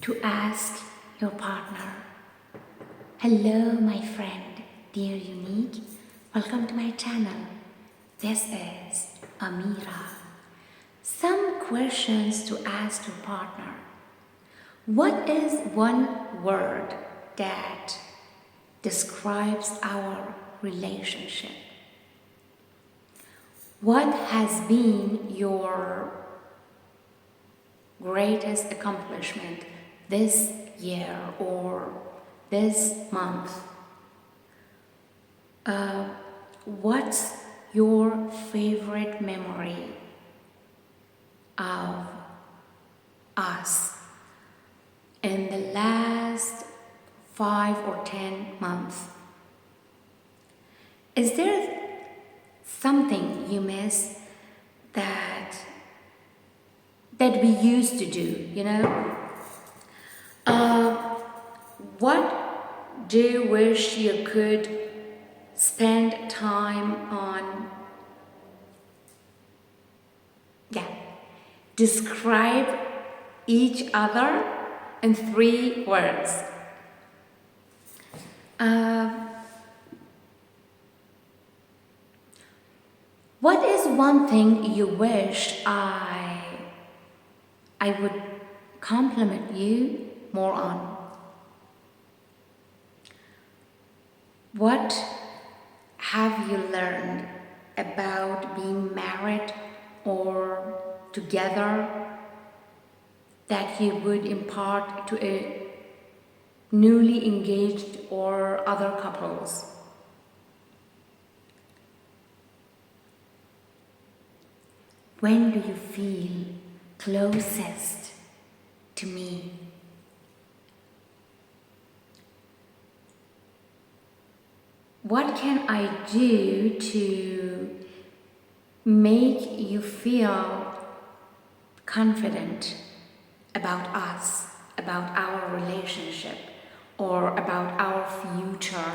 to ask your partner. Hello, my friend, dear unique. Welcome to my channel. This is Amira. Some questions to ask your partner. What is one word that describes our relationship? What has been your greatest accomplishment this year or this month? What's your favorite memory of us in the last 5 or 10 months? Is there something you miss that we used to do, what do you wish you could spend time on? Describe each other in 3 words. What is one thing you wish I would compliment you more on? What have you learned about being married or together that you would impart to a newly engaged or other couples? When do you feel closest to me? What can I do to make you feel confident about us, about our relationship, or about our future?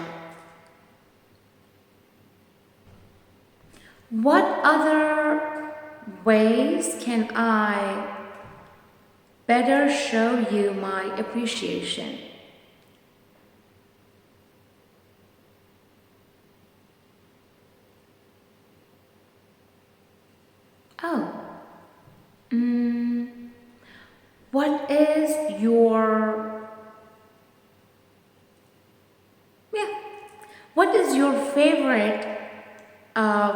What other ways can I better show you my appreciation? What is your favorite of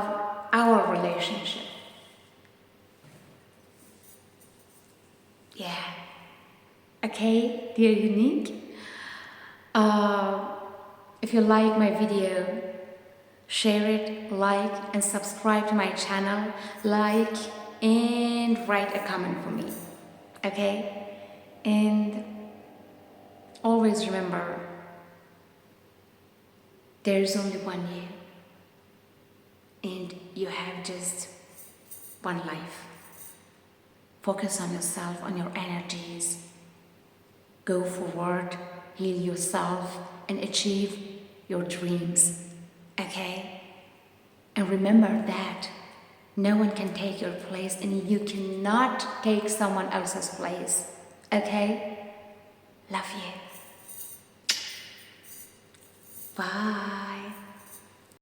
our relationship? Okay, dear unique. If you like my video, share it, like and subscribe to my channel, like and write a comment for me. Okay? And always remember, there's only one you, and you have just one life. Focus on yourself, on your energies. Go forward, heal yourself, and achieve your dreams. Okay? And remember that no one can take your place, and you cannot take someone else's place. Okay? Love you. Bye.